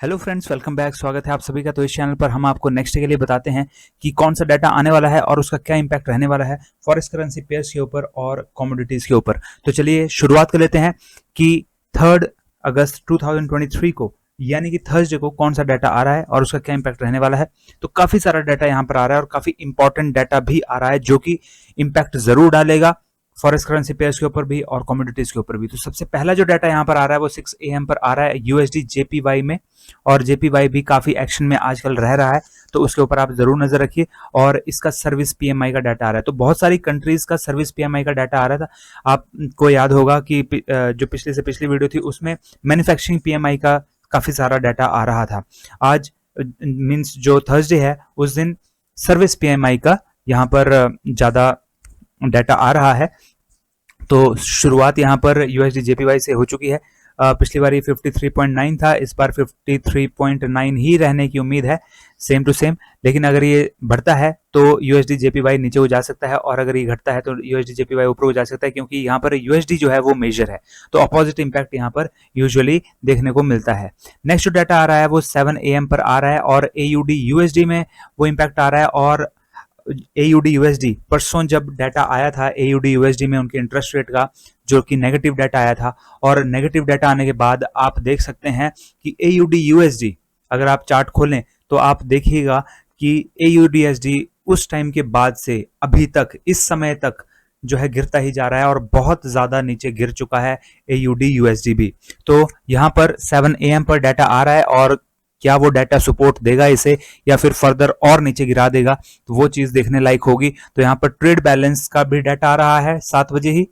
Hello friends, welcome back. स्वागत है आप सभी का। तो इस चैनल पर हम आपको नेक्स्ट डे के लिए बताते हैं कि कौन सा डाटा आने वाला है और उसका क्या इंपैक्ट रहने वाला है फॉरेक्स करेंसी पेयर्स के ऊपर और कमोडिटीज के ऊपर। तो चलिए शुरुआत कर लेते हैं कि 3 अगस्त 2023 को यानी कि थर्सडे को कौन सा डाटा आ रहा है और उसका क्या इंपैक्ट रहने वाला है। तो काफी सारा डाटा यहाँ पर आ रहा है और काफी इंपॉर्टेंट डाटा भी आ रहा है जो कि इंपैक्ट जरूर डालेगा फॉरेक्स करेंसी पेयर्स के ऊपर भी और कमोडिटीज के ऊपर भी। तो सबसे पहला जो डाटा यहाँ पर आ रहा है वो 6 AM पर आ रहा है यूएसडी जेपीवाई में, और जेपीवाई भी काफी एक्शन में आजकल रह रहा है, तो उसके ऊपर आप जरूर नजर रखिए। और इसका सर्विस पीएमआई का डाटा आ रहा है। तो बहुत सारी कंट्रीज का सर्विस पीएमआई का डाटा आ रहा था। आपको याद होगा कि जो पिछले से पिछली वीडियो थी उसमें मैन्युफैक्चरिंग पीएमआई का काफी सारा डाटा आ रहा था। आज मींस जो थर्सडे है उस दिन सर्विस पीएमआई का यहाँ पर ज्यादा डाटा आ रहा है। तो शुरुआत यहाँ पर यूएसडी जेपीवाई से हो चुकी है। पिछली बार 53.9 था, इस बार 53.9 ही रहने की उम्मीद है, सेम टू सेम। लेकिन अगर ये बढ़ता है तो यूएसडी जेपीवाई नीचे हो जा सकता है, और अगर ये घटता है तो यूएसडी जेपीवाई ऊपर हो जा सकता है, क्योंकि यहाँ पर यूएसडी जो है वो मेजर है। तो अपोजिट इंपैक्ट यहाँ पर यूजुअली देखने को मिलता है। नेक्स्ट जो डाटा आ रहा है वो 7 AM पर आ रहा है, और एयूडी यूएसडी में वो इंपैक्ट आ रहा है। और एयूडी यूएसडी परसों जब डाटा आया था एयूडी यूएसडी में उनके इंटरेस्ट रेट का जो कि नेगेटिव डाटा आया था, और नेगेटिव डाटा आने के बाद आप देख सकते हैं कि एयूडी यूएसडी अगर आप चार्ट खोलें तो आप देखिएगा कि एयूडी यूएसडी उस टाइम के बाद से अभी तक इस समय तक जो है गिरता ही जा रहा है, और बहुत ज्यादा नीचे गिर चुका है एयूडी यूएसडी भी। तो यहाँ पर 7 AM पर डाटा आ रहा है, और क्या वो डाटा सपोर्ट देगा इसे या फिर फर्दर और नीचे गिरा देगा, तो वो चीज देखने लायक होगी। तो यहाँ पर ट्रेड बैलेंस का भी डाटा आ रहा है 7 बजे ही,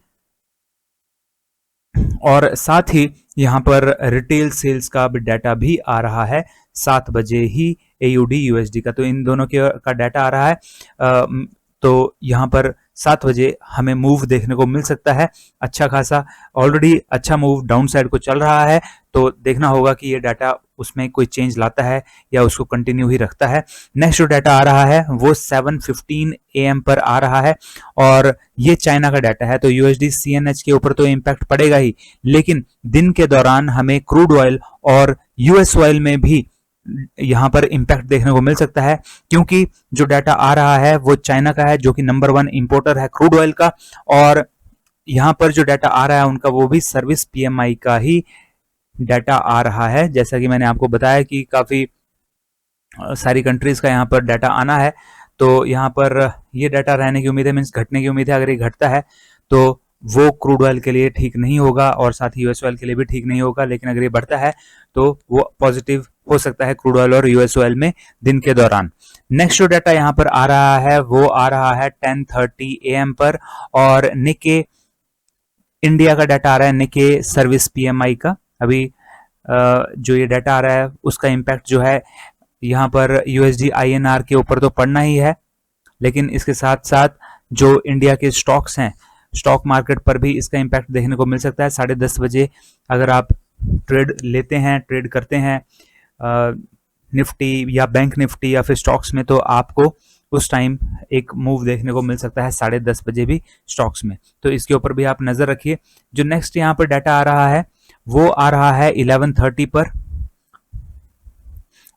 और साथ ही यहाँ पर रिटेल सेल्स का भी डाटा भी आ रहा है 7 बजे ही एयूडी यूएसडी का। तो इन दोनों का डाटा आ रहा है। तो यहाँ पर 7 बजे हमें मूव देखने को मिल सकता है अच्छा खासा। ऑलरेडी अच्छा मूव डाउन साइड को चल रहा है, तो देखना होगा कि ये डाटा उसमें कोई चेंज लाता है या उसको कंटिन्यू ही रखता है। नेक्स्ट जो डाटा आ रहा है वो 7:15 AM पर आ रहा है, और ये चाइना का डाटा है। तो यूएसडी सीएनएच के ऊपर तो इम्पैक्ट पड़ेगा ही, लेकिन दिन के दौरान हमें क्रूड ऑयल और यूएस ऑयल में भी यहाँ पर इंपैक्ट देखने को मिल सकता है, क्योंकि जो डाटा आ रहा है वो चाइना का है जो कि नंबर 1 इंपोर्टर है क्रूड ऑयल का। और यहाँ पर जो डाटा आ रहा है उनका वो भी सर्विस पीएमआई का ही डाटा आ रहा है। जैसा कि मैंने आपको बताया कि काफी सारी कंट्रीज का यहाँ पर डाटा आना है, तो यहाँ पर ये डाटा रहने की उम्मीद है, मीन्स घटने की उम्मीद है। अगर ये घटता है तो वो क्रूड ऑयल के लिए ठीक नहीं होगा, और साथ ही यूएस ऑयल के लिए भी ठीक नहीं होगा। लेकिन अगर ये बढ़ता है तो वो पॉजिटिव हो सकता है क्रूड ऑयल और यूएस ऑयल में दिन के दौरान। नेक्स्ट जो डाटा यहाँ पर आ रहा है वो आ रहा है 10:30 AM पर, और निके इंडिया का डाटा आ रहा है, निके सर्विस पीएमआई का। अभी जो ये डाटा आ रहा है उसका इम्पैक्ट जो है यहाँ पर यूएसडी आईएनआर के ऊपर तो पड़ना ही है, लेकिन इसके साथ साथ जो इंडिया के स्टॉक्स हैं स्टॉक मार्केट पर भी इसका इम्पैक्ट देखने को मिल सकता है। 10:30 बजे अगर आप ट्रेड लेते हैं, ट्रेड करते हैं निफ्टी या बैंक निफ्टी या फिर स्टॉक्स में, तो आपको उस टाइम एक मूव देखने को मिल सकता है 10:30 बजे भी स्टॉक्स में। तो इसके ऊपर भी आप नजर रखिए। जो नेक्स्ट यहाँ पर डाटा आ रहा है वो आ रहा है 11:30 पर,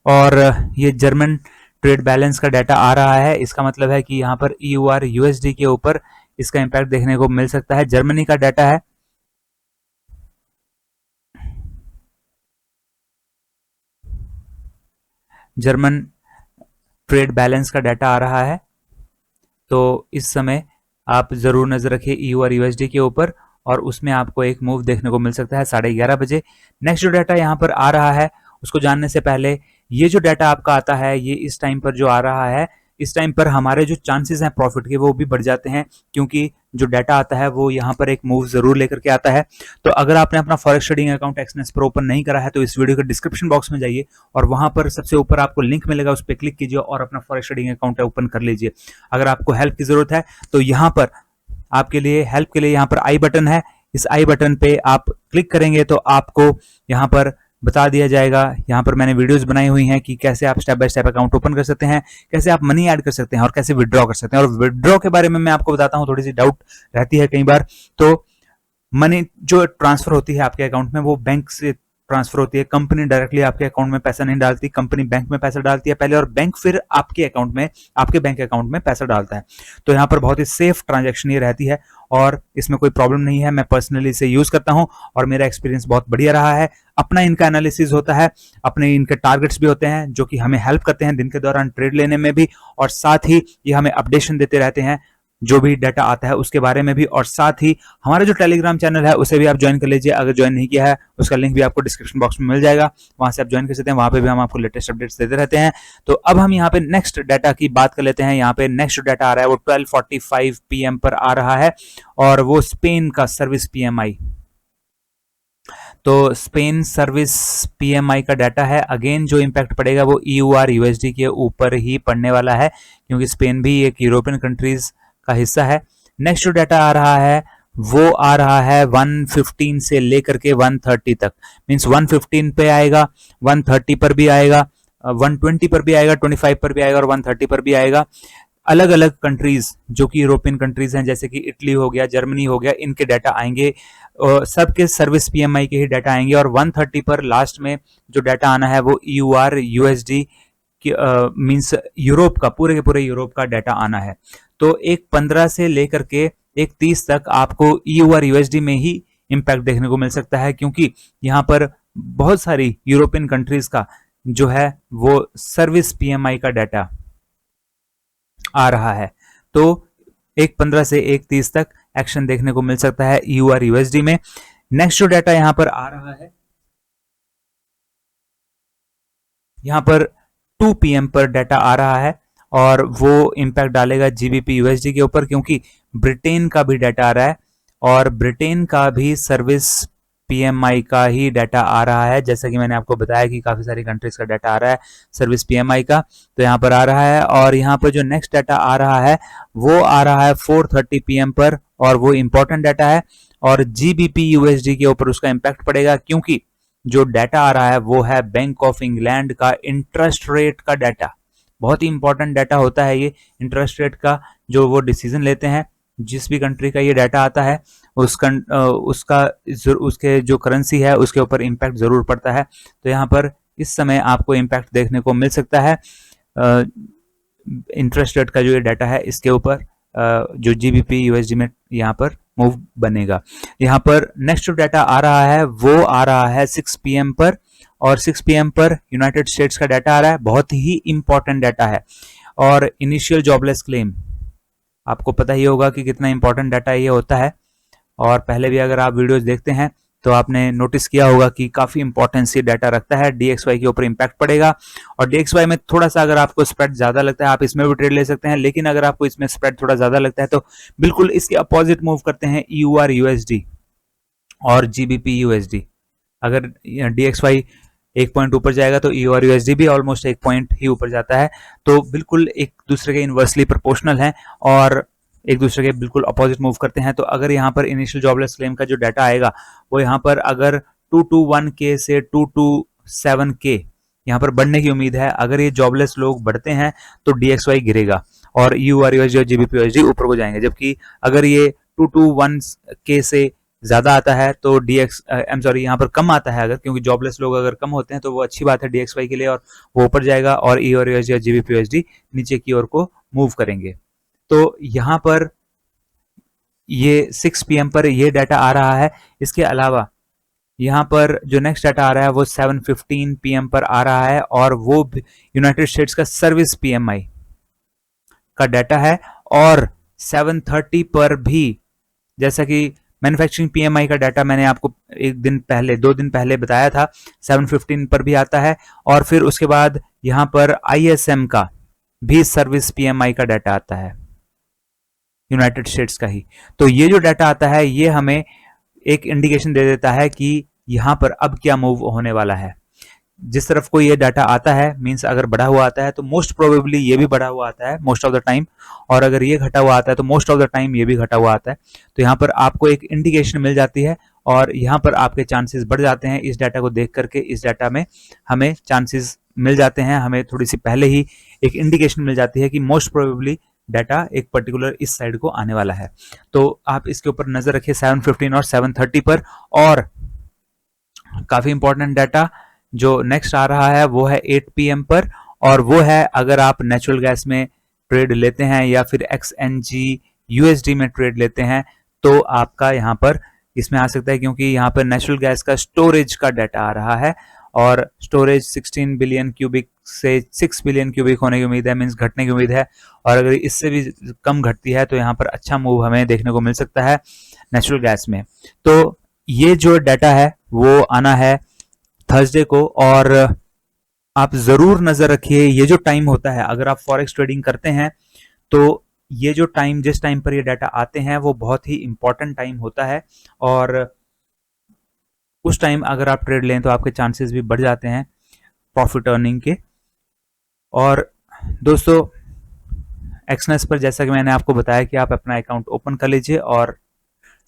और ये जर्मन ट्रेड बैलेंस का डाटा आ रहा है। इसका मतलब है कि यहाँ पर ईयूआर यूएसडी के ऊपर इसका इंपैक्ट देखने को मिल सकता है। जर्मनी का डाटा है, जर्मन ट्रेड बैलेंस का डाटा आ रहा है। तो इस समय आप जरूर नजर रखिए ईयूआर यूएसडी के ऊपर, और उसमें आपको एक मूव देखने को मिल सकता है 11:30 बजे। नेक्स्ट जो डाटा यहाँ पर आ रहा है उसको जानने से पहले, ये जो डाटा आपका आता है ये इस टाइम पर जो आ रहा है, इस टाइम पर हमारे जो चांसेस हैं प्रॉफिट के वो भी बढ़ जाते हैं, क्योंकि जो डाटा आता है वो यहाँ पर एक मूव जरूर लेकर के आता है। तो अगर आपने अपना फॉरेक्स ट्रेडिंग अकाउंट एक्सनेस पर ओपन नहीं करा है तो इस वीडियो के डिस्क्रिप्शन बॉक्स में जाइए, और वहां पर सबसे ऊपर आपको लिंक मिलेगा, उस पर क्लिक कीजिए और अपना फॉरेक्स ट्रेडिंग अकाउंट ओपन कर लीजिए। अगर आपको हेल्प की जरूरत है तो यहाँ पर आपके लिए हेल्प के लिए यहाँ पर आई बटन है, इस आई बटन पे आप क्लिक करेंगे तो आपको यहाँ पर बता दिया जाएगा। यहाँ पर मैंने वीडियोस बनाई हुई हैं कि कैसे आप step by step account open कर सकते हैं, कैसे आप मनी ऐड कर सकते हैं और कैसे विड्रॉ कर सकते हैं। और विड्रॉ के बारे में मैं आपको बताता हूँ, थोड़ी सी डाउट रहती है कई बार। तो मनी जो ट्रांसफर होती है आपके अकाउंट में वो बैंक से ट्रांसफर होती है। कंपनी डायरेक्टली आपके अकाउंट में पैसा नहीं डालती, कंपनी बैंक में पैसा डालती है पहले, और बैंक फिर आपके अकाउंट में, आपके बैंक अकाउंट में पैसा डालता है। तो यहाँ पर बहुत ही सेफ ट्रांजैक्शन ये रहती है और इसमें कोई प्रॉब्लम नहीं है। मैं पर्सनली इसे यूज करता हूँ और मेरा एक्सपीरियंस बहुत बढ़िया रहा है। अपना इनका एनालिसिस होता है, अपने इनके टारगेट्स भी होते हैं जो कि हमें हेल्प करते हैं दिन के दौरान ट्रेड लेने में भी, और साथ ही ये हमें अपडेशन देते रहते हैं जो भी डाटा आता है उसके बारे में भी। और साथ ही हमारा जो टेलीग्राम चैनल है उसे भी आप ज्वाइन कर लीजिए, अगर ज्वाइन नहीं किया है उसका लिंक भी आपको डिस्क्रिप्शन बॉक्स में मिल जाएगा, वहां से आप ज्वाइन कर सकते हैं। वहां पे भी हम आपको लेटेस्ट अपडेट्स देते रहते हैं। तो अब हम यहाँ पे नेक्स्ट डाटा की बात कर लेते हैं। यहाँ पे नेक्स्ट डाटा आ रहा है वो 12:45 PM पर आ रहा है और वो स्पेन का सर्विस PMI। तो स्पेन सर्विस PMI का डाटा है। अगेन जो इम्पैक्ट पड़ेगा वो EUR USD के ऊपर ही पड़ने वाला है, क्योंकि स्पेन भी एक यूरोपियन कंट्रीज का हिस्सा है। नेक्स्ट जो डाटा आ रहा है वो आ रहा है 115 से लेकर के 130 तक, मींस 115 पे आएगा, 130 पर भी आएगा, 120 पर भी आएगा, 25 पर भी आएगा और 130 पर भी आएगा। अलग अलग कंट्रीज जो कि यूरोपियन कंट्रीज हैं, जैसे कि इटली हो गया, जर्मनी हो गया, इनके डाटा आएंगे, सबके सर्विस PMI के ही डाटा आएंगे। और 130 पर लास्ट में जो डाटा आना है वो EUR USD मींस यूरोप का, पूरे के पूरे यूरोप का डाटा आना है। तो एक 15 से लेकर के एक 30 तक आपको EUR USD में ही इम्पैक्ट देखने को मिल सकता है, क्योंकि यहाँ पर बहुत सारी यूरोपियन कंट्रीज का जो है वो सर्विस PMI का डाटा आ रहा है। तो एक 15 से एक 30 तक एक्शन देखने को मिल सकता है EUR USD में। नेक्स्ट जो डाटा यहां पर आ रहा है, यहां पर 2 PM पर डाटा आ रहा है और वो इम्पैक्ट डालेगा GBP USD के ऊपर, क्योंकि ब्रिटेन का भी डाटा आ रहा है और ब्रिटेन का भी सर्विस PMI का ही डाटा आ रहा है। जैसा कि मैंने आपको बताया कि काफी सारी कंट्रीज का डाटा आ रहा है सर्विस PMI का, तो यहाँ पर आ रहा है। और यहाँ पर जो नेक्स्ट डाटा आ रहा है वो आ रहा है 4:30 PM पर, और वो इंपॉर्टेंट डाटा है और GBP USD के ऊपर उसका इम्पैक्ट पड़ेगा, क्योंकि जो डाटा आ रहा है वो है बैंक ऑफ इंग्लैंड का इंटरेस्ट रेट का डाटा। बहुत ही इंपॉर्टेंट डाटा होता है ये इंटरेस्ट रेट का, जो वो डिसीजन लेते हैं। जिस भी कंट्री का ये डाटा आता है उसके जो करेंसी है उसके ऊपर इम्पैक्ट जरूर पड़ता है। तो यहाँ पर इस समय आपको इम्पैक्ट देखने को मिल सकता है इंटरेस्ट रेट का जो ये डाटा है इसके ऊपर, जो GBP USD में यहाँ पर मूव बनेगा। यहाँ पर नेक्स्ट जो डाटा आ रहा है वो आ रहा है 6 PM पर, और 6 PM पर यूनाइटेड स्टेट्स का डाटा आ रहा है। बहुत ही इंपॉर्टेंट डाटा है। और इनिशियल जॉबलेस क्लेम, आपको पता ही होगा कि कितना इंपॉर्टेंट डाटा ये होता है, और पहले भी अगर आप वीडियोस देखते हैं तो आपने नोटिस किया होगा कि काफी इंपॉर्टेंस ये डाटा रखता है। DXY के ऊपर इम्पैक्ट पड़ेगा, और DXY में थोड़ा सा अगर आपको स्प्रेड ज्यादा लगता है आप इसमें भी ट्रेड ले सकते हैं, लेकिन अगर आपको इसमें स्प्रेड थोड़ा ज्यादा लगता है तो बिल्कुल इसके अपोजिट मूव करते हैं EUR USD और GBP USD। अगर DXY 1 पॉइंट ऊपर जाएगा तो EUR USD भी ऑलमोस्ट 1 पॉइंट ही ऊपर जाता है। तो बिल्कुल एक दूसरे के इनवर्सली प्रोपोर्शनल है और एक दूसरे के बिल्कुल अपोजिट मूव करते हैं। तो अगर यहाँ पर इनिशियल जॉबलेस क्लेम का जो डाटा आएगा वो यहाँ पर अगर 221K से 227K यहाँ पर बढ़ने की उम्मीद है। अगर ये जॉबलेस लोग बढ़ते हैं तो DXY गिरेगा और EUR USD और GBP USD ऊपर को जाएंगे, जबकि अगर ये 221K से ज्यादा आता है तो यहाँ पर कम आता है, अगर क्योंकि जॉबलेस लोग अगर कम होते हैं तो वो अच्छी बात है DXY के लिए, और वो ऊपर जाएगा और EUR USD और GBP USD नीचे की ओर को मूव करेंगे। तो यहाँ पर ये 6 PM पर ये डाटा आ रहा है। इसके अलावा यहाँ पर जो नेक्स्ट डाटा आ रहा है वो 7:15 PM पर आ रहा है, और वो यूनाइटेड स्टेट्स का सर्विस PMI का डाटा है। और 7:30 पर भी, जैसा कि मैन्युफैक्चरिंग PMI का डाटा मैंने आपको 2 दिन पहले बताया था, 7:15 पर भी आता है। और फिर उसके बाद यहाँ पर ISM का भी सर्विस PMI का डाटा आता है, यूनाइटेड स्टेट्स का ही। तो ये जो डाटा आता है ये हमें एक इंडिकेशन दे देता है कि यहाँ पर अब क्या मूव होने वाला है। जिस तरफ को ये डाटा आता है, मींस अगर बढ़ा हुआ आता है तो मोस्ट प्रोबेबली ये भी बढ़ा हुआ आता है मोस्ट ऑफ द टाइम, और अगर ये घटा हुआ आता है तो मोस्ट ऑफ द टाइम ये भी घटा हुआ आता है। तो यहाँ पर आपको एक इंडिकेशन मिल जाती है और यहाँ पर आपके चांसेस बढ़ जाते हैं। इस डाटा को देख करके इस डाटा में हमें चांसेस मिल जाते हैं, हमें थोड़ी सी पहले ही एक इंडिकेशन मिल जाती है कि मोस्ट प्रोबेबली डाटा एक पर्टिकुलर इस साइड को आने वाला है। तो आप इसके ऊपर नजर रखिए 7:15 और 7:30 पर। और काफ़ी इंपॉर्टेंट डाटा जो नेक्स्ट आ रहा है वो है 8 PM पर, और वो है अगर आप नेचुरल गैस में ट्रेड लेते हैं या फिर XNG USD में ट्रेड लेते हैं तो आपका यहाँ पर इसमें आ सकता है, क्योंकि यहाँ पर नेचुरल गैस का स्टोरेज का डाटा आ रहा है और स्टोरेज 16 बिलियन क्यूबिक से 6 बिलियन क्यूबिक होने की उम्मीद है, मीन्स घटने की उम्मीद है, और अगर इससे भी कम घटती है तो यहाँ पर अच्छा मूव हमें देखने को मिल सकता है नेचुरल गैस में। तो ये जो डाटा है वो आना है थर्सडे को, और आप जरूर नजर रखिए ये जो टाइम होता है, अगर आप फॉरेक्स ट्रेडिंग करते हैं तो ये जो टाइम, जिस टाइम पर ये डाटा आते हैं वो बहुत ही इंपॉर्टेंट टाइम होता है, और उस टाइम अगर आप ट्रेड लें तो आपके चांसेस भी बढ़ जाते हैं प्रॉफिट अर्निंग के। और दोस्तों एक्सनेस पर जैसा कि मैंने आपको बताया कि आप अपना अकाउंट ओपन कर लीजिए और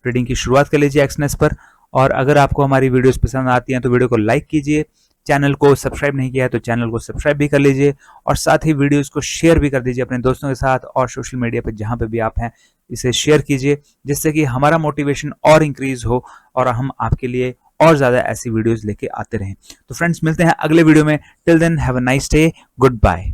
ट्रेडिंग की शुरुआत कर लीजिए एक्सनेस पर। और अगर आपको हमारी वीडियोस पसंद आती हैं तो वीडियो को लाइक कीजिए, चैनल को सब्सक्राइब नहीं किया है तो चैनल को सब्सक्राइब भी कर लीजिए, और साथ ही वीडियोस को शेयर भी कर दीजिए अपने दोस्तों के साथ, और सोशल मीडिया पर जहां पे भी आप हैं इसे शेयर कीजिए, जिससे कि हमारा मोटिवेशन और इंक्रीज हो और हम आपके लिए और ज़्यादा ऐसी वीडियोस लेके आते रहें। तो फ्रेंड्स मिलते हैं अगले वीडियो में, till then have a nice day, good bye.